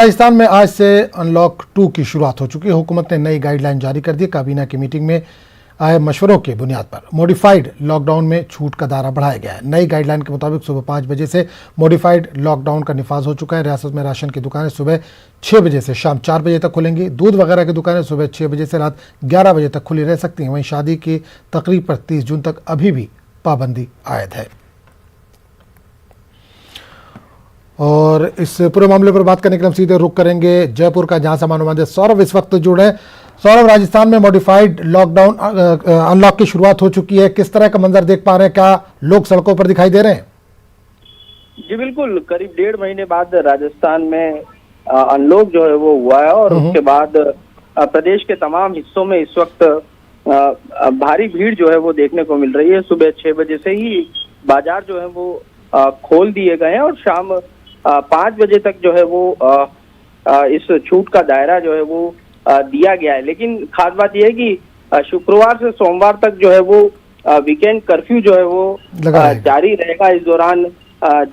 राजस्थान में आज से अनलॉक 2 की शुरुआत हो चुकी है। हुकूमत ने नई गाइडलाइन जारी कर दी। काबीना की मीटिंग में आए मशवरों के बुनियाद पर मॉडिफाइड लॉकडाउन में छूट का दायरा बढ़ाया गया है। नई गाइडलाइन के मुताबिक सुबह 5 बजे से मॉडिफाइड लॉकडाउन का निफाज हो चुका है। रियासत में राशन की दुकानें सुबह 6 बजे से शाम 4 बजे तक खुलेंगी। दूध वगैरह की दुकानें सुबह 6 बजे से रात 11 बजे तक खुली रह सकती हैं। वहीं शादी की तकरीब पर 30 जून तक अभी भी पाबंदी आयद है। और इस पूरे मामले पर बात करने के लिए हम सीधे रुख करेंगे जयपुर का, जहां से हमारे नुमाइंदे सौरभ इस वक्त जुड़े हैं। सौरभ, राजस्थान में मॉडिफाइड लॉकडाउन अनलॉक की शुरुआत हो चुकी है। किस तरह का मंजर देख पा रहे हैं? क्या लोग सड़कों पर दिखाई दे रहे हैं? जी बिल्कुल, करीब 1.5 महीने बाद राजस्थान में अनलॉक जो है वो हुआ है और उसके बाद प्रदेश के तमाम हिस्सों में इस वक्त भारी भीड़ जो है वो देखने को मिल रही है। सुबह 6 बजे से ही बाजार जो है वो खोल दिए गए हैं और शाम 5 बजे तक जो है वो इस छूट का दायरा जो है वो दिया गया है। लेकिन खास बात यह है कि शुक्रवार से सोमवार तक जो है वो वीकेंड कर्फ्यू जो है वो जारी रहेगा। इस दौरान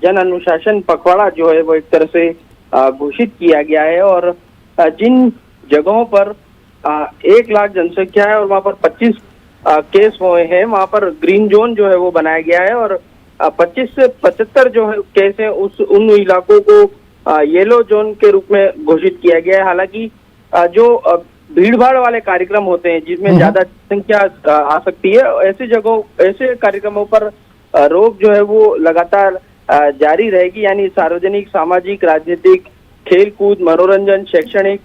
जन अनुशासन पखवाड़ा जो है वो एक तरह से घोषित किया गया है और जिन जगहों पर 1 लाख जनसंख्या है और वहां पर 25 केस हुए हैं, वहां पर ग्रीन जोन जो है वो बनाया गया है और 25 से 75 जो है केस है उन इलाकों को येलो जोन के रूप में घोषित किया गया है। हालांकि जो भीड़ भाड़ वाले कार्यक्रम होते हैं जिसमें ज्यादा संख्या आ सकती है, ऐसी जगहों ऐसे कार्यक्रमों पर रोक जो है वो लगातार जारी रहेगी। यानी सार्वजनिक, सामाजिक, राजनीतिक, खेल कूद, मनोरंजन, शैक्षणिक,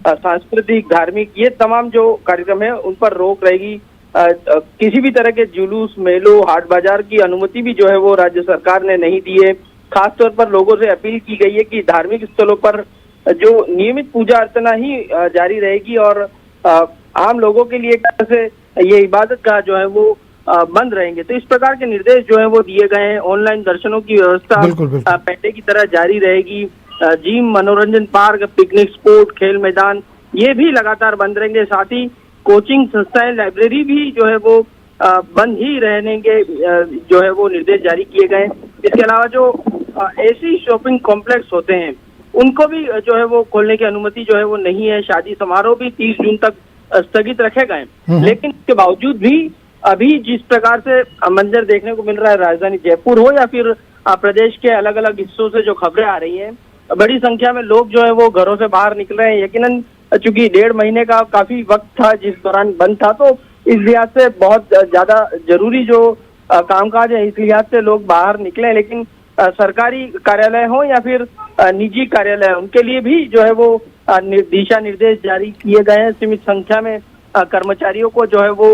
सांस्कृतिक, धार्मिक, ये तमाम जो कार्यक्रम है उन पर रोक रहेगी। किसी भी तरह के जुलूस, मेलों, हाट बाजार की अनुमति भी जो है वो राज्य सरकार ने नहीं दी है। खासतौर पर लोगों से अपील की गई है कि धार्मिक स्थलों पर जो नियमित पूजा अर्चना ही जारी रहेगी और आम लोगों के लिए कैसे ये इबादत का जो है वो बंद रहेंगे। तो इस प्रकार के निर्देश जो है वो दिए गए हैं। ऑनलाइन दर्शनों की व्यवस्था पहले की तरह जारी रहेगी। जिम, मनोरंजन पार्क, पिकनिक स्पॉट, खेल मैदान ये भी लगातार बंद रहेंगे। साथ ही कोचिंग संस्थाएं, लाइब्रेरी भी जो है वो बंद ही रहने के जो है वो निर्देश जारी किए गए। इसके अलावा जो ऐसी शॉपिंग कॉम्प्लेक्स होते हैं उनको भी जो है वो खोलने की अनुमति जो है वो नहीं है। शादी समारोह भी 30 जून तक स्थगित रखे गए। लेकिन इसके बावजूद भी अभी जिस प्रकार से मंजर देखने को मिल रहा है, राजधानी जयपुर हो या फिर प्रदेश के अलग अलग हिस्सों से जो खबरें आ रही हैं, बड़ी संख्या में लोग जो है वो घरों से बाहर निकल रहे हैं। यकीनन चूंकि 1.5 महीने का काफी वक्त था जिस दौरान बंद था, तो इस लिहाज से बहुत ज्यादा जरूरी जो कामकाज है इस लिहाज से लोग बाहर निकले। लेकिन सरकारी कार्यालय हो या फिर निजी कार्यालय, उनके लिए भी जो है वो दिशा निर्देश जारी किए गए हैं। सीमित संख्या में कर्मचारियों को जो है वो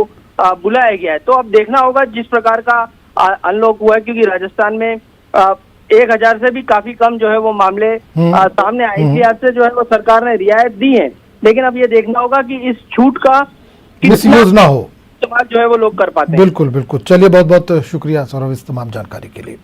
बुलाया गया है। तो अब देखना होगा जिस प्रकार का अनलॉक हुआ है, क्योंकि राजस्थान में 1000 से भी काफी कम जो है वो मामले सामने आए। इस लिहाज से जो है वो सरकार ने रियायत दी है। लेकिन अब ये देखना होगा कि इस छूट का मिसयूज ना हो, इस्तेमाल जो है वो लोग कर पाते हैं। बिल्कुल बिल्कुल। चलिए, बहुत बहुत शुक्रिया सौरभ इस तमाम जानकारी के लिए।